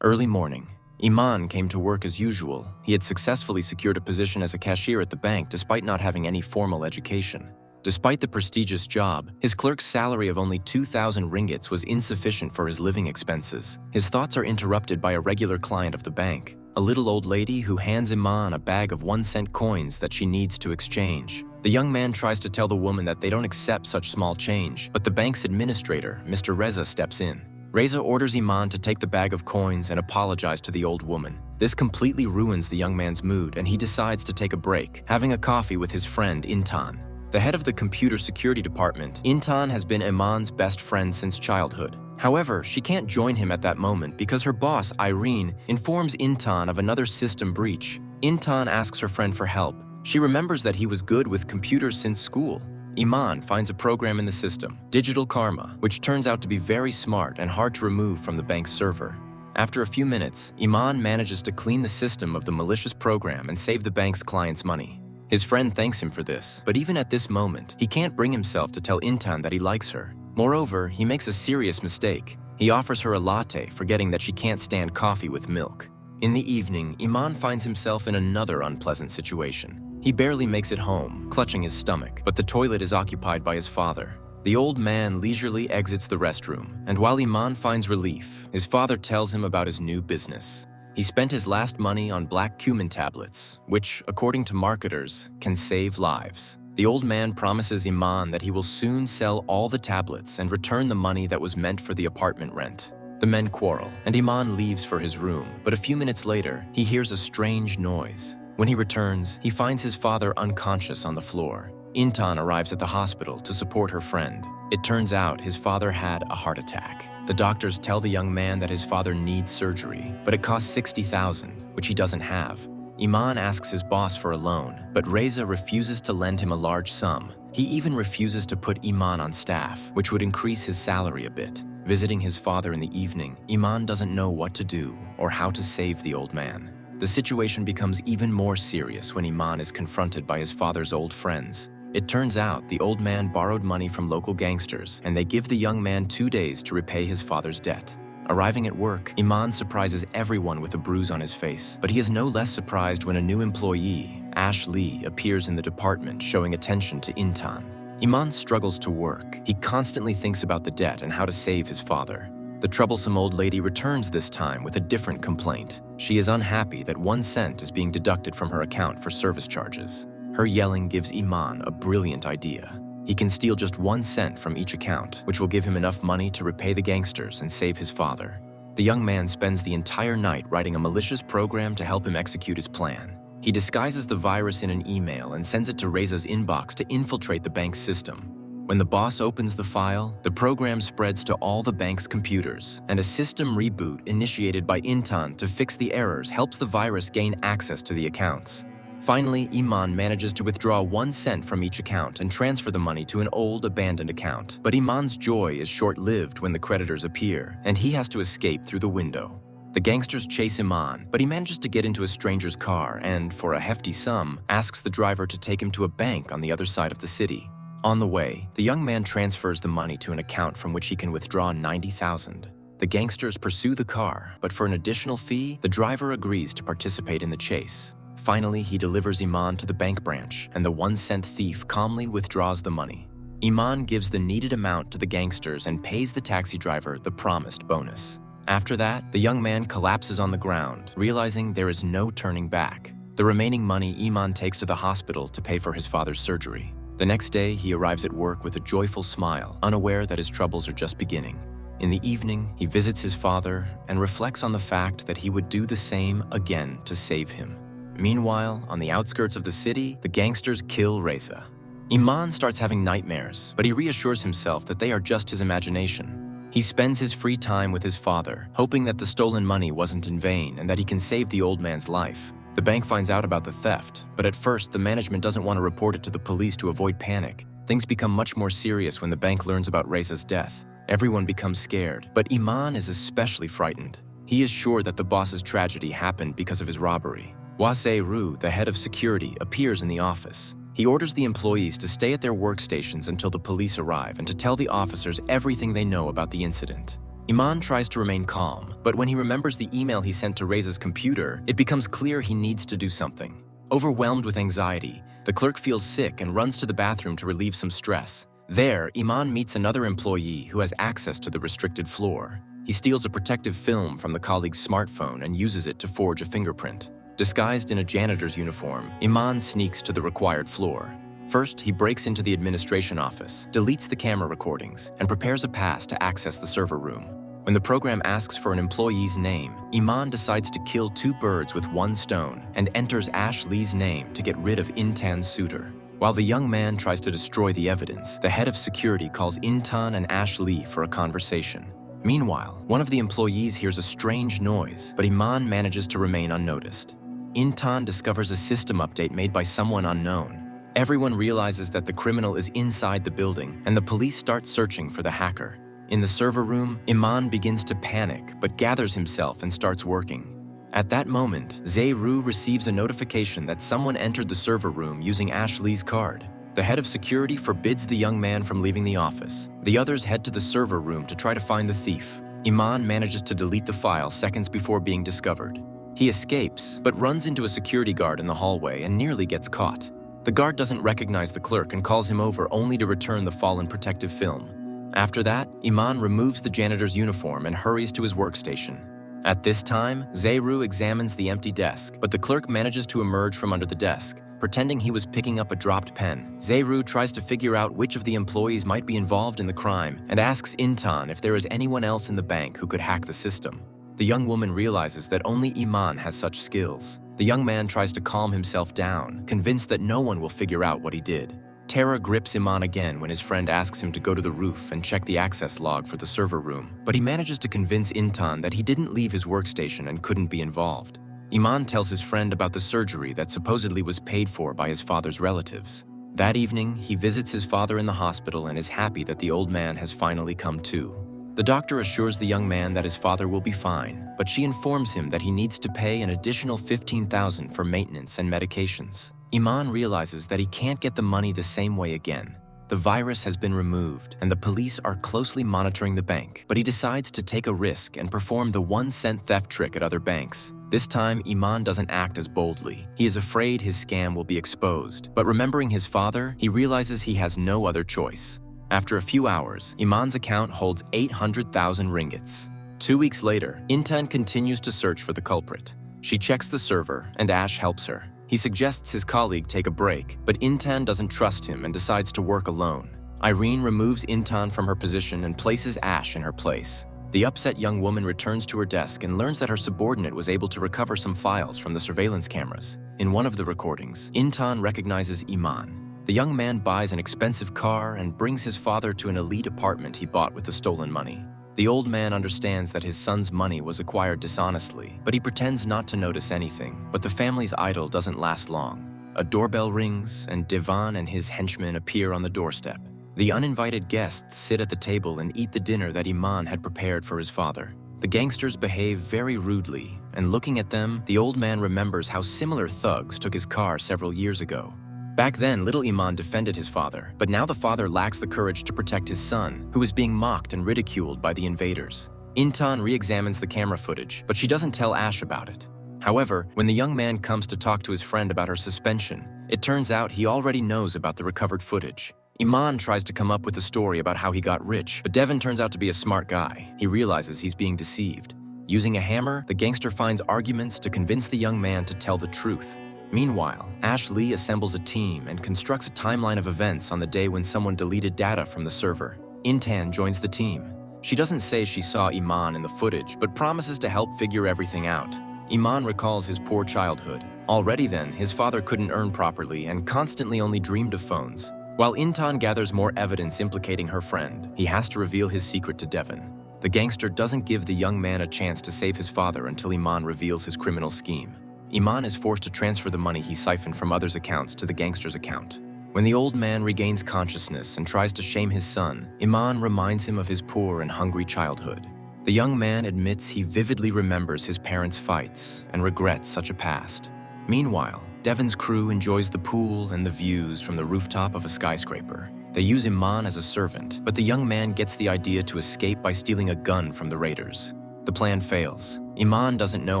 Early morning. Iman came to work as usual. He had successfully secured a position as a cashier at the bank despite not having any formal education. Despite the prestigious job, his clerk's salary of only 2,000 ringgits was insufficient for his living expenses. His thoughts are interrupted by a regular client of the bank, a little old lady who hands Iman a bag of 1-cent coins that she needs to exchange. The young man tries to tell the woman that they don't accept such small change, but the bank's administrator, Mr. Reza, steps in. Reza orders Iman to take the bag of coins and apologize to the old woman. This completely ruins the young man's mood, and he decides to take a break, having a coffee with his friend Intan. The head of the computer security department, Intan has been Iman's best friend since childhood. However, she can't join him at that moment because her boss, Irene, informs Intan of another system breach. Intan asks her friend for help. She remembers that he was good with computers since school. Iman finds a program in the system, Digital Karma, which turns out to be very smart and hard to remove from the bank's server. After a few minutes, Iman manages to clean the system of the malicious program and save the bank's clients' money. His friend thanks him for this, but even at this moment, he can't bring himself to tell Intan that he likes her. Moreover, he makes a serious mistake. He offers her a latte, forgetting that she can't stand coffee with milk. In the evening, Iman finds himself in another unpleasant situation. He barely makes it home, clutching his stomach, but the toilet is occupied by his father. The old man leisurely exits the restroom, and while Iman finds relief, his father tells him about his new business. He spent his last money on black cumin tablets, which, according to marketers, can save lives. The old man promises Iman that he will soon sell all the tablets and return the money that was meant for the apartment rent. The men quarrel, and Iman leaves for his room, but a few minutes later, he hears a strange noise. When he returns, he finds his father unconscious on the floor. Intan arrives at the hospital to support her friend. It turns out his father had a heart attack. The doctors tell the young man that his father needs surgery, but it costs 60,000, which he doesn't have. Iman asks his boss for a loan, but Reza refuses to lend him a large sum. He even refuses to put Iman on staff, which would increase his salary a bit. Visiting his father in the evening, Iman doesn't know what to do or how to save the old man. The situation becomes even more serious when Iman is confronted by his father's old friends. It turns out the old man borrowed money from local gangsters, and they give the young man 2 days to repay his father's debt. Arriving at work, Iman surprises everyone with a bruise on his face, but he is no less surprised when a new employee, Ash Lee, appears in the department showing attention to Intan. Iman struggles to work. He constantly thinks about the debt and how to save his father. The troublesome old lady returns this time with a different complaint. She is unhappy that 1 cent is being deducted from her account for service charges. Her yelling gives Iman a brilliant idea. He can steal just 1 cent from each account, which will give him enough money to repay the gangsters and save his father. The young man spends the entire night writing a malicious program to help him execute his plan. He disguises the virus in an email and sends it to Reza's inbox to infiltrate the bank's system. When the boss opens the file, the program spreads to all the bank's computers, and a system reboot initiated by Intan to fix the errors helps the virus gain access to the accounts. Finally, Iman manages to withdraw 1 cent from each account and transfer the money to an old, abandoned account. But Iman's joy is short-lived when the creditors appear, and he has to escape through the window. The gangsters chase Iman, but he manages to get into a stranger's car and, for a hefty sum, asks the driver to take him to a bank on the other side of the city. On the way, the young man transfers the money to an account from which he can withdraw 90,000. The gangsters pursue the car, but for an additional fee, the driver agrees to participate in the chase. Finally, he delivers Iman to the bank branch, and the 1 cent thief calmly withdraws the money. Iman gives the needed amount to the gangsters and pays the taxi driver the promised bonus. After that, the young man collapses on the ground, realizing there is no turning back. The remaining money Iman takes to the hospital to pay for his father's surgery. The next day, he arrives at work with a joyful smile, unaware that his troubles are just beginning. In the evening, he visits his father and reflects on the fact that he would do the same again to save him. Meanwhile, on the outskirts of the city, the gangsters kill Reza. Iman starts having nightmares, but he reassures himself that they are just his imagination. He spends his free time with his father, hoping that the stolen money wasn't in vain and that he can save the old man's life. The bank finds out about the theft, but at first the management doesn't want to report it to the police to avoid panic. Things become much more serious when the bank learns about Reza's death. Everyone becomes scared, but Iman is especially frightened. He is sure that the boss's tragedy happened because of his robbery. Wase Ru, the head of security, appears in the office. He orders the employees to stay at their workstations until the police arrive and to tell the officers everything they know about the incident. Iman tries to remain calm, but when he remembers the email he sent to Reza's computer, it becomes clear he needs to do something. Overwhelmed with anxiety, the clerk feels sick and runs to the bathroom to relieve some stress. There, Iman meets another employee who has access to the restricted floor. He steals a protective film from the colleague's smartphone and uses it to forge a fingerprint. Disguised in a janitor's uniform, Iman sneaks to the required floor. First, he breaks into the administration office, deletes the camera recordings, and prepares a pass to access the server room. When the program asks for an employee's name, Iman decides to kill two birds with one stone and enters Ash Lee's name to get rid of Intan's suitor. While the young man tries to destroy the evidence, the head of security calls Intan and Ash Lee for a conversation. Meanwhile, one of the employees hears a strange noise, but Iman manages to remain unnoticed. Intan discovers a system update made by someone unknown. Everyone realizes that the criminal is inside the building, and the police start searching for the hacker. In the server room, Iman begins to panic, but gathers himself and starts working. At that moment, Zehru receives a notification that someone entered the server room using Ash Lee's card. The head of security forbids the young man from leaving the office. The others head to the server room to try to find the thief. Iman manages to delete the file seconds before being discovered. He escapes, but runs into a security guard in the hallway and nearly gets caught. The guard doesn't recognize the clerk and calls him over only to return the fallen protective film. After that, Iman removes the janitor's uniform and hurries to his workstation. At this time, Zehru examines the empty desk, but the clerk manages to emerge from under the desk. Pretending he was picking up a dropped pen, Zehru tries to figure out which of the employees might be involved in the crime and asks Intan if there is anyone else in the bank who could hack the system. The young woman realizes that only Iman has such skills. The young man tries to calm himself down, convinced that no one will figure out what he did. Terror grips Iman again when his friend asks him to go to the roof and check the access log for the server room, but he manages to convince Intan that he didn't leave his workstation and couldn't be involved. Iman tells his friend about the surgery that supposedly was paid for by his father's relatives. That evening, he visits his father in the hospital and is happy that the old man has finally come to. The doctor assures the young man that his father will be fine, but she informs him that he needs to pay an additional $15,000 for maintenance and medications. Iman realizes that he can't get the money the same way again. The virus has been removed, and the police are closely monitoring the bank, but he decides to take a risk and perform the 1-cent theft trick at other banks. This time, Iman doesn't act as boldly. He is afraid his scam will be exposed, but remembering his father, he realizes he has no other choice. After a few hours, Iman's account holds 800,000 ringgits. 2 weeks later, Intan continues to search for the culprit. She checks the server, and Ash helps her. He suggests his colleague take a break, but Intan doesn't trust him and decides to work alone. Irene removes Intan from her position and places Ash in her place. The upset young woman returns to her desk and learns that her subordinate was able to recover some files from the surveillance cameras. In one of the recordings, Intan recognizes Iman. The young man buys an expensive car and brings his father to an elite apartment he bought with the stolen money. The old man understands that his son's money was acquired dishonestly, but he pretends not to notice anything. But the family's idol doesn't last long. A doorbell rings, and Divan and his henchmen appear on the doorstep. The uninvited guests sit at the table and eat the dinner that Iman had prepared for his father. The gangsters behave very rudely, and looking at them, the old man remembers how similar thugs took his car several years ago. Back then, little Iman defended his father, but now the father lacks the courage to protect his son, who is being mocked and ridiculed by the invaders. Intan re-examines the camera footage, but she doesn't tell Ash about it. However, when the young man comes to talk to his friend about her suspension, it turns out he already knows about the recovered footage. Iman tries to come up with a story about how he got rich, but Devon turns out to be a smart guy. He realizes he's being deceived. Using a hammer, the gangster finds arguments to convince the young man to tell the truth. Meanwhile, Ash Lee assembles a team and constructs a timeline of events on the day when someone deleted data from the server. Intan joins the team. She doesn't say she saw Iman in the footage, but promises to help figure everything out. Iman recalls his poor childhood. Already then, his father couldn't earn properly and constantly only dreamed of phones. While Intan gathers more evidence implicating her friend, he has to reveal his secret to Devon. The gangster doesn't give the young man a chance to save his father until Iman reveals his criminal scheme. Iman is forced to transfer the money he siphoned from others' accounts to the gangster's account. When the old man regains consciousness and tries to shame his son, Iman reminds him of his poor and hungry childhood. The young man admits he vividly remembers his parents' fights and regrets such a past. Meanwhile, Devon's crew enjoys the pool and the views from the rooftop of a skyscraper. They use Iman as a servant, but the young man gets the idea to escape by stealing a gun from the raiders. The plan fails. Iman doesn't know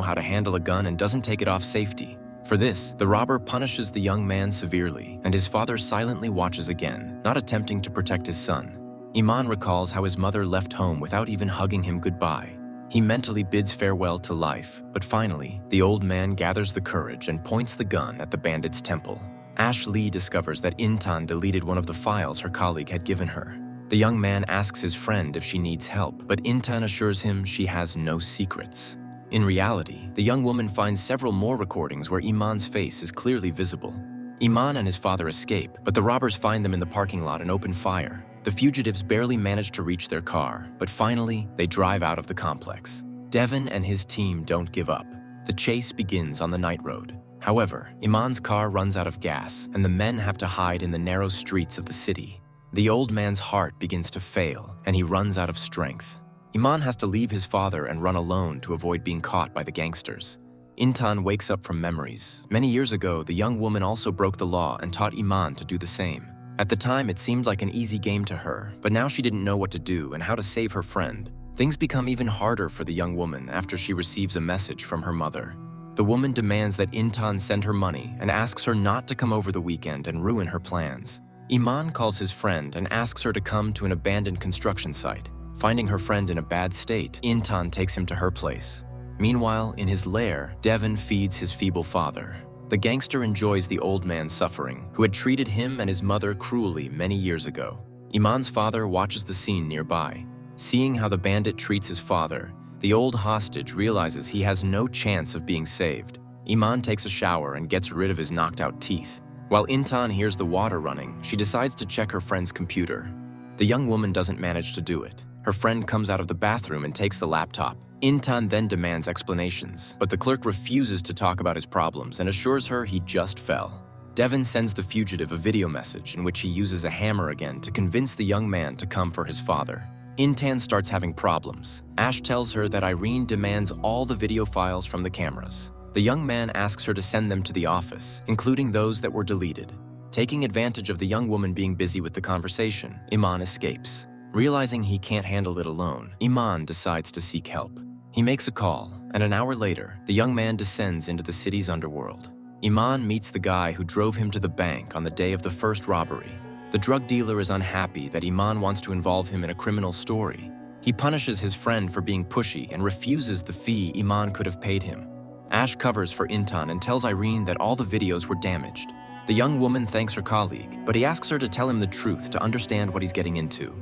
how to handle a gun and doesn't take it off safety. For this, the robber punishes the young man severely, and his father silently watches again, not attempting to protect his son. Iman recalls how his mother left home without even hugging him goodbye. He mentally bids farewell to life, but finally, the old man gathers the courage and points the gun at the bandit's temple. Ash Lee discovers that Intan deleted one of the files her colleague had given her. The young man asks his friend if she needs help, but Intan assures him she has no secrets. In reality, the young woman finds several more recordings where Iman's face is clearly visible. Iman and his father escape, but the robbers find them in the parking lot and open fire. The fugitives barely manage to reach their car, but finally, they drive out of the complex. Devon and his team don't give up. The chase begins on the night road. However, Iman's car runs out of gas, and the men have to hide in the narrow streets of the city. The old man's heart begins to fail, and he runs out of strength. Iman has to leave his father and run alone to avoid being caught by the gangsters. Intan wakes up from memories. Many years ago, the young woman also broke the law and taught Iman to do the same. At the time, it seemed like an easy game to her, but now she didn't know what to do and how to save her friend. Things become even harder for the young woman after she receives a message from her mother. The woman demands that Intan send her money and asks her not to come over the weekend and ruin her plans. Iman calls his friend and asks her to come to an abandoned construction site. Finding her friend in a bad state, Intan takes him to her place. Meanwhile, in his lair, Devon feeds his feeble father. The gangster enjoys the old man's suffering, who had treated him and his mother cruelly many years ago. Iman's father watches the scene nearby. Seeing how the bandit treats his father, the old hostage realizes he has no chance of being saved. Iman takes a shower and gets rid of his knocked-out teeth. While Intan hears the water running, she decides to check her friend's computer. The young woman doesn't manage to do it. Her friend comes out of the bathroom and takes the laptop. Intan then demands explanations, but the clerk refuses to talk about his problems and assures her he just fell. Devon sends the fugitive a video message in which he uses a hammer again to convince the young man to come for his father. Intan starts having problems. Ash tells her that Irene demands all the video files from the cameras. The young man asks her to send them to the office, including those that were deleted. Taking advantage of the young woman being busy with the conversation, Iman escapes. Realizing he can't handle it alone, Iman decides to seek help. He makes a call, and an hour later, the young man descends into the city's underworld. Iman meets the guy who drove him to the bank on the day of the first robbery. The drug dealer is unhappy that Iman wants to involve him in a criminal story. He punishes his friend for being pushy and refuses the fee Iman could have paid him. Ash covers for Intan and tells Irene that all the videos were damaged. The young woman thanks her colleague, but he asks her to tell him the truth to understand what he's getting into.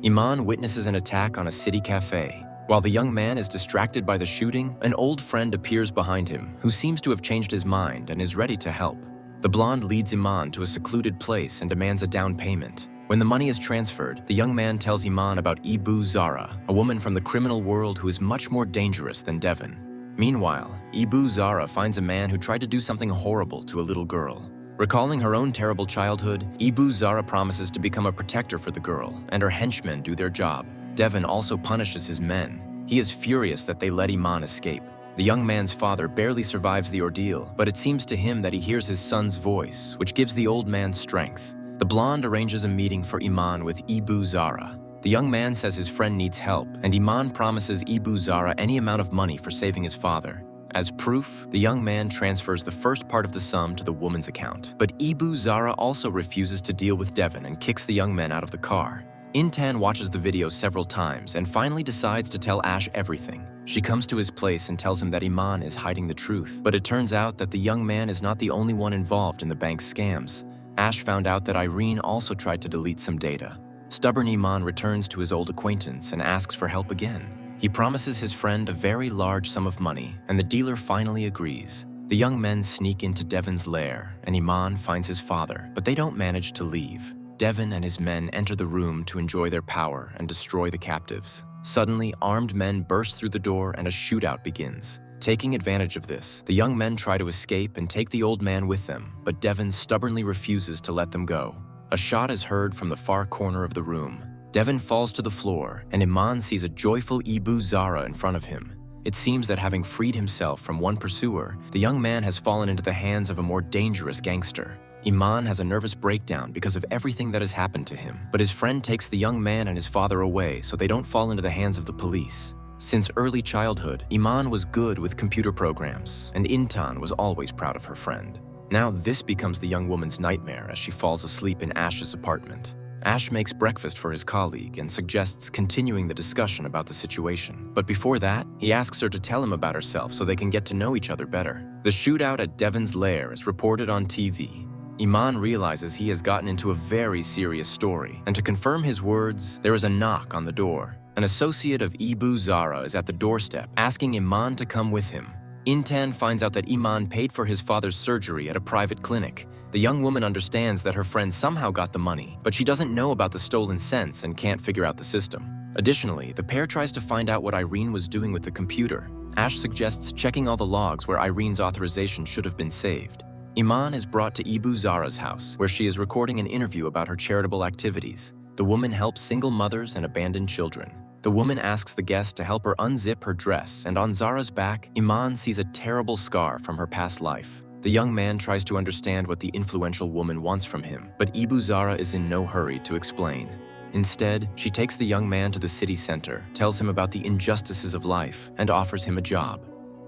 Iman witnesses an attack on a city cafe. While the young man is distracted by the shooting, an old friend appears behind him who seems to have changed his mind and is ready to help. The blonde leads Iman to a secluded place and demands a down payment. When the money is transferred, the young man tells Iman about Ibu Zara, a woman from the criminal world who is much more dangerous than Devon. Meanwhile, Ibu Zara finds a man who tried to do something horrible to a little girl. Recalling her own terrible childhood, Ibu Zara promises to become a protector for the girl, and her henchmen do their job. Devon also punishes his men. He is furious that they let Iman escape. The young man's father barely survives the ordeal, but it seems to him that he hears his son's voice, which gives the old man strength. The blonde arranges a meeting for Iman with Ibu Zara. The young man says his friend needs help, and Iman promises Ibu Zara any amount of money for saving his father. As proof, the young man transfers the first part of the sum to the woman's account. But Ibu Zara also refuses to deal with Devon and kicks the young man out of the car. Intan watches the video several times and finally decides to tell Ash everything. She comes to his place and tells him that Iman is hiding the truth, but it turns out that the young man is not the only one involved in the bank's scams. Ash found out that Irene also tried to delete some data. Stubborn Iman returns to his old acquaintance and asks for help again. He promises his friend a very large sum of money, and the dealer finally agrees. The young men sneak into Devon's lair, and Iman finds his father, but they don't manage to leave. Devon and his men enter the room to enjoy their power and destroy the captives. Suddenly, armed men burst through the door and a shootout begins. Taking advantage of this, the young men try to escape and take the old man with them, but Devon stubbornly refuses to let them go. A shot is heard from the far corner of the room. Devon falls to the floor, and Iman sees a joyful Ibu Zara in front of him. It seems that having freed himself from one pursuer, the young man has fallen into the hands of a more dangerous gangster. Iman has a nervous breakdown because of everything that has happened to him, but his friend takes the young man and his father away so they don't fall into the hands of the police. Since early childhood, Iman was good with computer programs, and Intan was always proud of her friend. Now this becomes the young woman's nightmare as she falls asleep in Ash's apartment. Ash makes breakfast for his colleague and suggests continuing the discussion about the situation. But before that, he asks her to tell him about herself so they can get to know each other better. The shootout at Devon's lair is reported on TV. Iman realizes he has gotten into a very serious story, and to confirm his words, there is a knock on the door. An associate of Ibu Zara is at the doorstep, asking Iman to come with him. Intan finds out that Iman paid for his father's surgery at a private clinic. The young woman understands that her friend somehow got the money, but she doesn't know about the stolen cents and can't figure out the system. Additionally, the pair tries to find out what Irene was doing with the computer. Ash suggests checking all the logs where Irene's authorization should have been saved. Iman is brought to Ibu Zara's house, where she is recording an interview about her charitable activities. The woman helps single mothers and abandoned children. The woman asks the guest to help her unzip her dress, and on Zara's back, Iman sees a terrible scar from her past life. The young man tries to understand what the influential woman wants from him, but Ibu Zara is in no hurry to explain. Instead, she takes the young man to the city center, tells him about the injustices of life, and offers him a job.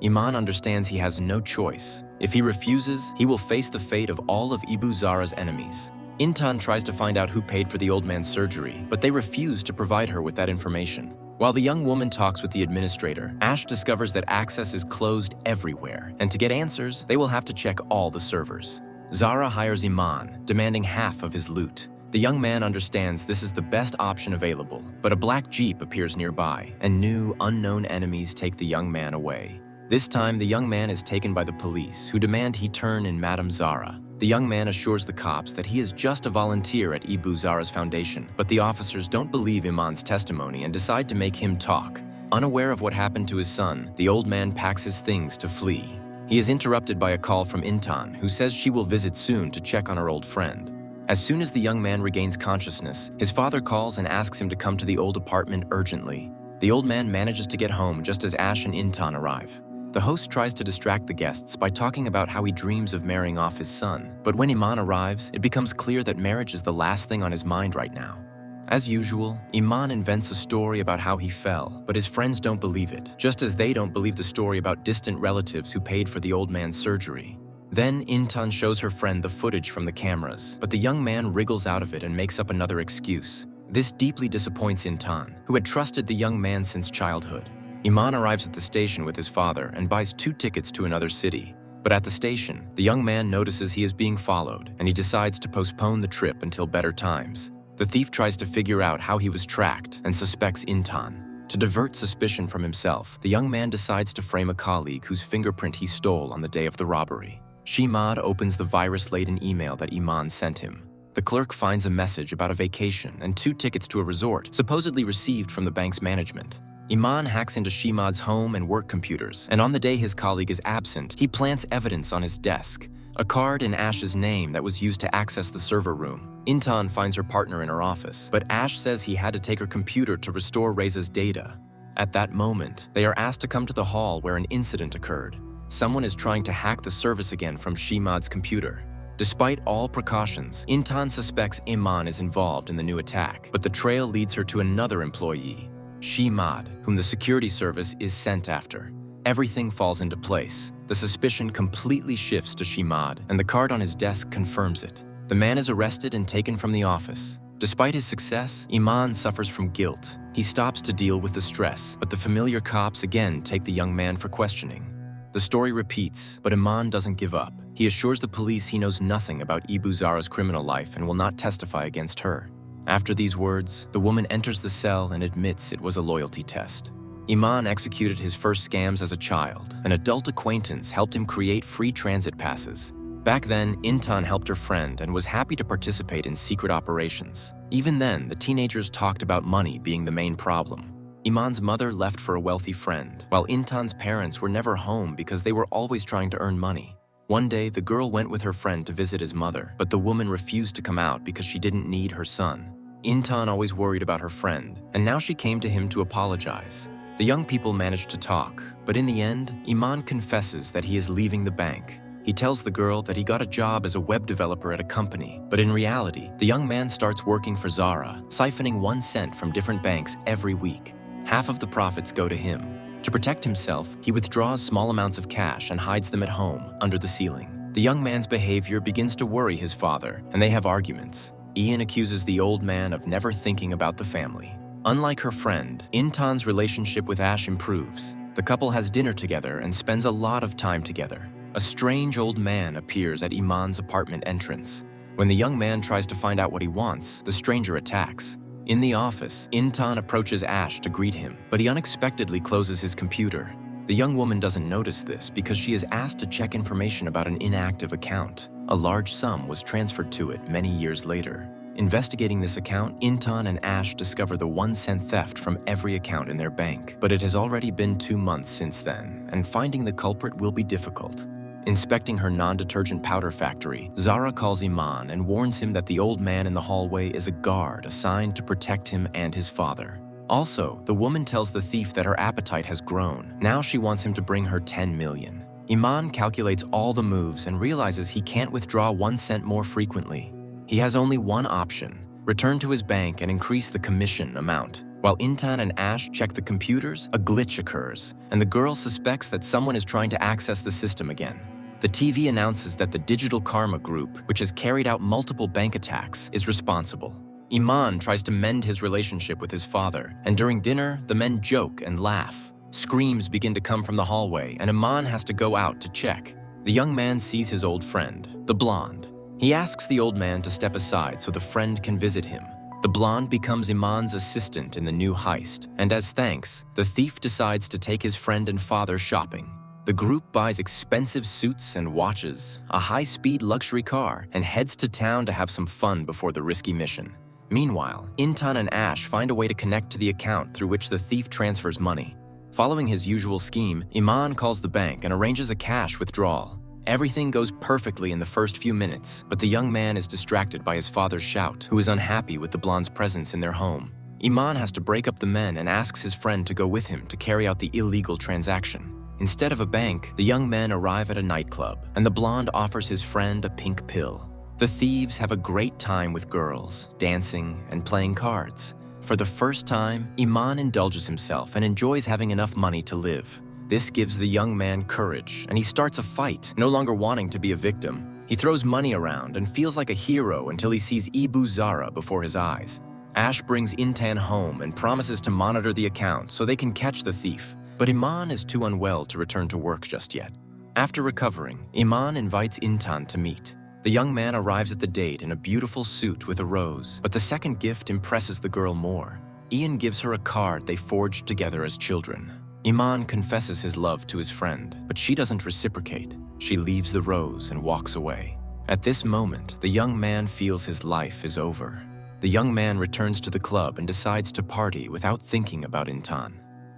Iman understands he has no choice. If he refuses, he will face the fate of all of Ibu Zara's enemies. Intan tries to find out who paid for the old man's surgery, but they refuse to provide her with that information. While the young woman talks with the administrator, Ash discovers that access is closed everywhere, and to get answers, they will have to check all the servers. Zara hires Iman, demanding half of his loot. The young man understands this is the best option available, but a black jeep appears nearby, and new, unknown enemies take the young man away. This time, the young man is taken by the police, who demand he turn in Madame Zara. The young man assures the cops that he is just a volunteer at Ibu Zara's foundation, but the officers don't believe Iman's testimony and decide to make him talk. Unaware of what happened to his son, the old man packs his things to flee. He is interrupted by a call from Intan, who says she will visit soon to check on her old friend. As soon as the young man regains consciousness, his father calls and asks him to come to the old apartment urgently. The old man manages to get home just as Ash and Intan arrive. The host tries to distract the guests by talking about how he dreams of marrying off his son, but when Iman arrives, it becomes clear that marriage is the last thing on his mind right now. As usual, Iman invents a story about how he fell, but his friends don't believe it, just as they don't believe the story about distant relatives who paid for the old man's surgery. Then Intan shows her friend the footage from the cameras, but the young man wriggles out of it and makes up another excuse. This deeply disappoints Intan, who had trusted the young man since childhood. Iman arrives at the station with his father and buys 2 tickets to another city. But at the station, the young man notices he is being followed, and he decides to postpone the trip until better times. The thief tries to figure out how he was tracked and suspects Intan. To divert suspicion from himself, the young man decides to frame a colleague whose fingerprint he stole on the day of the robbery. Shimad opens the virus-laden email that Iman sent him. The clerk finds a message about a vacation and 2 tickets to a resort, supposedly received from the bank's management. Iman hacks into Shimad's home and work computers, and on the day his colleague is absent, he plants evidence on his desk. A card in Ash's name that was used to access the server room. Intan finds her partner in her office, but Ash says he had to take her computer to restore Reza's data. At that moment, they are asked to come to the hall where an incident occurred. Someone is trying to hack the service again from Shimad's computer. Despite all precautions, Intan suspects Iman is involved in the new attack, but the trail leads her to another employee, Shimad, whom the security service is sent after. Everything falls into place. The suspicion completely shifts to Shimad, and the card on his desk confirms it. The man is arrested and taken from the office. Despite his success, Iman suffers from guilt. He stops to deal with the stress, but the familiar cops again take the young man for questioning. The story repeats, but Iman doesn't give up. He assures the police he knows nothing about Ibu Zara's criminal life and will not testify against her. After these words, the woman enters the cell and admits it was a loyalty test. Iman executed his first scams as a child. An adult acquaintance helped him create free transit passes. Back then, Intan helped her friend and was happy to participate in secret operations. Even then, the teenagers talked about money being the main problem. Iman's mother left for a wealthy friend, while Intan's parents were never home because they were always trying to earn money. One day, the girl went with her friend to visit his mother, but the woman refused to come out because she didn't need her son. Intan always worried about her friend, and now she came to him to apologize. The young people managed to talk, but in the end, Iman confesses that he is leaving the bank. He He tells the girl that he got a job as a web developer at a company, but in reality, the young man starts working for Zara, siphoning 1 cent from different banks every week. Half of the profits go to him. To protect himself, he withdraws small amounts of cash and hides them at home, under the ceiling. The young man's behavior begins to worry his father, and they have arguments. Ian accuses the old man of never thinking about the family. Unlike her friend, Intan's relationship with Ash improves. The couple has dinner together and spends a lot of time together. A strange old man appears at Iman's apartment entrance. When the young man tries to find out what he wants, the stranger attacks. In the office, Intan approaches Ash to greet him, but he unexpectedly closes his computer. The young woman doesn't notice this because she is asked to check information about an inactive account. A large sum was transferred to it many years later. Investigating this account, Intan and Ash discover the 1 cent theft from every account in their bank. But it has already been 2 months since then, and finding the culprit will be difficult. Inspecting her non-detergent powder factory, Zara calls Iman and warns him that the old man in the hallway is a guard assigned to protect him and his father. Also, the woman tells the thief that her appetite has grown. Now she wants him to bring her 10 million. Iman calculates all the moves and realizes he can't withdraw 1 cent more frequently. He has only one option: return to his bank and increase the commission amount. While Intan and Ash check the computers, a glitch occurs, and the girl suspects that someone is trying to access the system again. The TV announces that the Digital Karma Group, which has carried out multiple bank attacks, is responsible. Iman tries to mend his relationship with his father, and during dinner, the men joke and laugh. Screams begin to come from the hallway, and Iman has to go out to check. The young man sees his old friend, the blonde. He asks the old man to step aside so the friend can visit him. The blonde becomes Iman's assistant in the new heist, and as thanks, the thief decides to take his friend and father shopping. The group buys expensive suits and watches, a high-speed luxury car, and heads to town to have some fun before the risky mission. Meanwhile, Intan and Ash find a way to connect to the account through which the thief transfers money. Following his usual scheme, Iman calls the bank and arranges a cash withdrawal. Everything goes perfectly in the first few minutes, but the young man is distracted by his father's shout, who is unhappy with the blonde's presence in their home. Iman has to break up the men and asks his friend to go with him to carry out the illegal transaction. Instead of a bank, the young men arrive at a nightclub, and the blonde offers his friend a pink pill. The thieves have a great time with girls, dancing, and playing cards. For the first time, Iman indulges himself and enjoys having enough money to live. This gives the young man courage, and he starts a fight, no longer wanting to be a victim. He throws money around and feels like a hero until he sees Ibu Zara before his eyes. Ash brings Intan home and promises to monitor the account so they can catch the thief. But Iman is too unwell to return to work just yet. After recovering, Iman invites Intan to meet. The young man arrives at the date in a beautiful suit with a rose, but the second gift impresses the girl more. Ian gives her a card they forged together as children. Iman confesses his love to his friend, but she doesn't reciprocate. She leaves the rose and walks away. At this moment, the young man feels his life is over. The young man returns to the club and decides to party without thinking about Intan.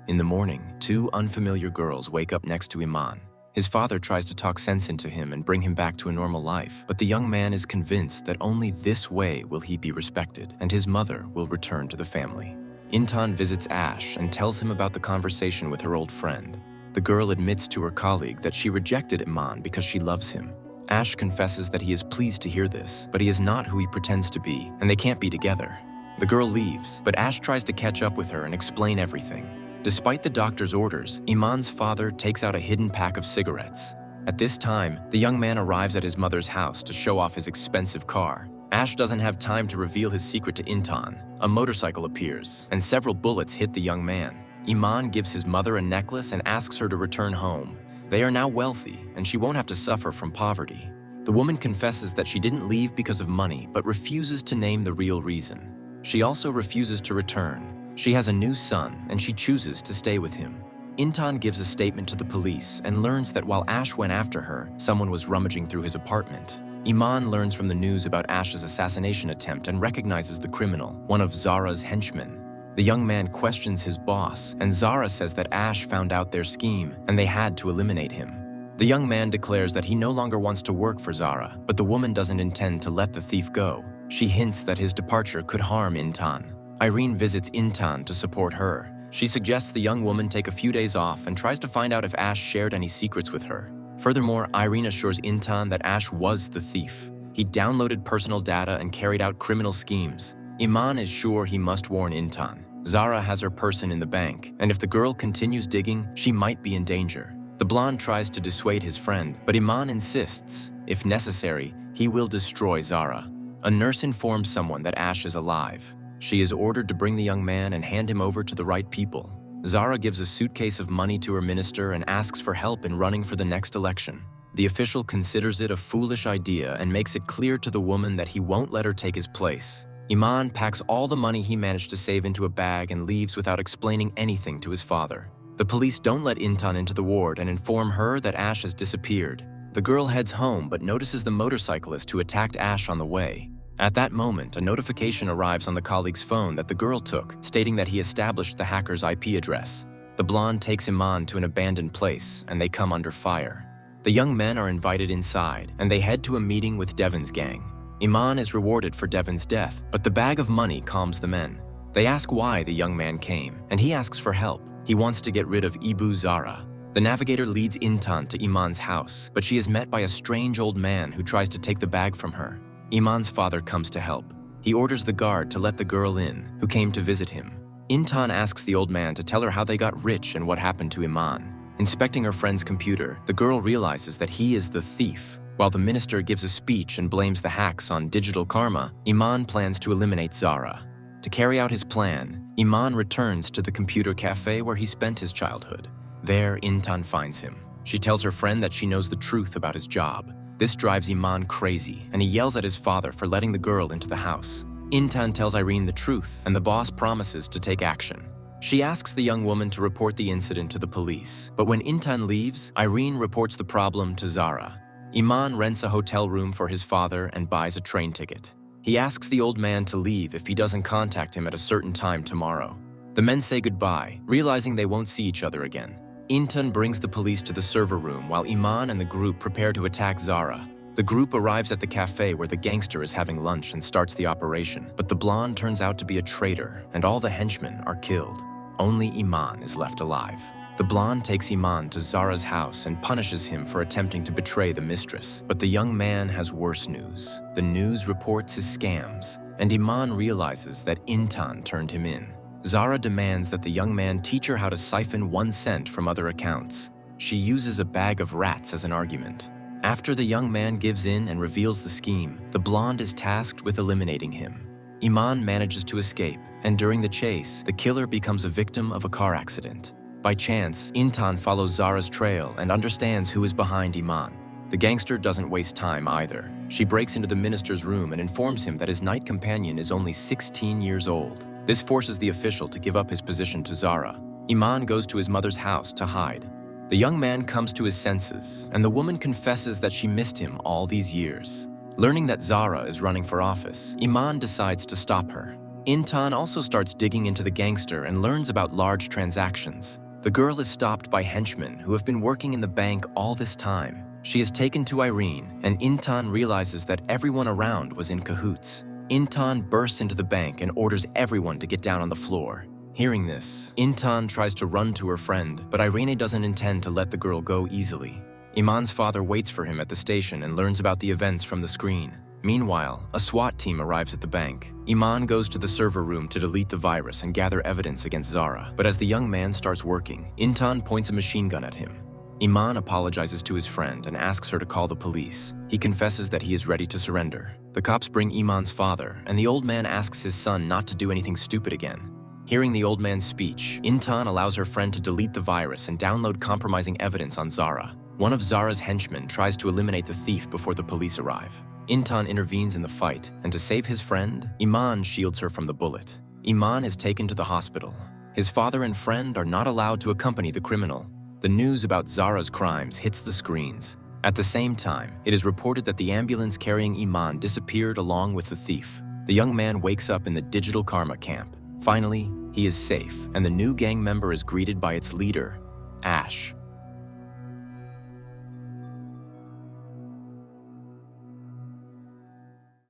In the morning, 2 unfamiliar girls wake up next to Iman. His father tries to talk sense into him and bring him back to a normal life, but the young man is convinced that only this way will he be respected, and his mother will return to the family. Intan visits Ash and tells him about the conversation with her old friend. The girl admits to her colleague that she rejected Iman because she loves him. Ash confesses that he is pleased to hear this, but he is not who he pretends to be, and they can't be together. The girl leaves, but Ash tries to catch up with her and explain everything. Despite the doctor's orders, Iman's father takes out a hidden pack of cigarettes. At this time, the young man arrives at his mother's house to show off his expensive car. Ash doesn't have time to reveal his secret to Intan. A motorcycle appears, and several bullets hit the young man. Iman gives his mother a necklace and asks her to return home. They are now wealthy, and she won't have to suffer from poverty. The woman confesses that she didn't leave because of money, but refuses to name the real reason. She also refuses to return. She has a new son, and she chooses to stay with him. Intan gives a statement to the police and learns that while Ash went after her, someone was rummaging through his apartment. Iman learns from the news about Ash's assassination attempt and recognizes the criminal, one of Zara's henchmen. The young man questions his boss, and Zara says that Ash found out their scheme, and they had to eliminate him. The young man declares that he no longer wants to work for Zara, but the woman doesn't intend to let the thief go. She hints that his departure could harm Intan. Irene visits Intan to support her. She suggests the young woman take a few days off and tries to find out if Ash shared any secrets with her. Furthermore, Irene assures Intan that Ash was the thief. He downloaded personal data and carried out criminal schemes. Iman is sure he must warn Intan. Zara has her person in the bank, and if the girl continues digging, she might be in danger. The blonde tries to dissuade his friend, but Iman insists. If necessary, he will destroy Zara. A nurse informs someone that Ash is alive. She is ordered to bring the young man and hand him over to the right people. Zara gives a suitcase of money to her minister and asks for help in running for the next election. The official considers it a foolish idea and makes it clear to the woman that he won't let her take his place. Iman packs all the money he managed to save into a bag and leaves without explaining anything to his father. The police don't let Intan into the ward and inform her that Ash has disappeared. The girl heads home but notices the motorcyclist who attacked Ash on the way. At that moment, a notification arrives on the colleague's phone that the girl took, stating that he established the hacker's IP address. The blonde takes Iman to an abandoned place, and they come under fire. The young men are invited inside, and they head to a meeting with Devon's gang. Iman is rewarded for Devon's death, but the bag of money calms the men. They ask why the young man came, and he asks for help. He wants to get rid of Ibu Zara. The navigator leads Intan to Iman's house, but she is met by a strange old man who tries to take the bag from her. Iman's father comes to help. He orders the guard to let the girl in, who came to visit him. Intan asks the old man to tell her how they got rich and what happened to Iman. Inspecting her friend's computer, the girl realizes that he is the thief. While the minister gives a speech and blames the hacks on digital karma, Iman plans to eliminate Zara. To carry out his plan, Iman returns to the computer cafe where he spent his childhood. There, Intan finds him. She tells her friend that she knows the truth about his job. This drives Iman crazy, and he yells at his father for letting the girl into the house. Intan tells Irene the truth, and the boss promises to take action. She asks the young woman to report the incident to the police, but when Intan leaves, Irene reports the problem to Zara. Iman rents a hotel room for his father and buys a train ticket. He asks the old man to leave if he doesn't contact him at a certain time tomorrow. The men say goodbye, realizing they won't see each other again. Intan brings the police to the server room while Iman and the group prepare to attack Zara. The group arrives at the cafe where the gangster is having lunch and starts the operation, but the blonde turns out to be a traitor, and all the henchmen are killed. Only Iman is left alive. The blonde takes Iman to Zara's house and punishes him for attempting to betray the mistress. But the young man has worse news. The news reports his scams, and Iman realizes that Intan turned him in. Zara demands that the young man teach her how to siphon 1 cent from other accounts. She uses a bag of rats as an argument. After the young man gives in and reveals the scheme, the blonde is tasked with eliminating him. Iman manages to escape, and during the chase, the killer becomes a victim of a car accident. By chance, Intan follows Zara's trail and understands who is behind Iman. The gangster doesn't waste time either. She breaks into the minister's room and informs him that his night companion is only 16 years old. This forces the official to give up his position to Zara. Iman goes to his mother's house to hide. The young man comes to his senses, and the woman confesses that she missed him all these years. Learning that Zara is running for office, Iman decides to stop her. Intan also starts digging into the gangster and learns about large transactions. The girl is stopped by henchmen who have been working in the bank all this time. She is taken to Irene, and Intan realizes that everyone around was in cahoots. Intan bursts into the bank and orders everyone to get down on the floor. Hearing this, Intan tries to run to her friend, but Irene doesn't intend to let the girl go easily. Iman's father waits for him at the station and learns about the events from the screen. Meanwhile, a SWAT team arrives at the bank. Iman goes to the server room to delete the virus and gather evidence against Zara. But as the young man starts working, Intan points a machine gun at him. Iman apologizes to his friend and asks her to call the police. He confesses that he is ready to surrender. The cops bring Iman's father, and the old man asks his son not to do anything stupid again. Hearing the old man's speech, Intan allows her friend to delete the virus and download compromising evidence on Zara. One of Zara's henchmen tries to eliminate the thief before the police arrive. Intan intervenes in the fight, and to save his friend, Iman shields her from the bullet. Iman is taken to the hospital. His father and friend are not allowed to accompany the criminal. The news about Zara's crimes hits the screens. At the same time, it is reported that the ambulance carrying Iman disappeared along with the thief. The young man wakes up in the digital karma camp. Finally, he is safe, and the new gang member is greeted by its leader, Ash.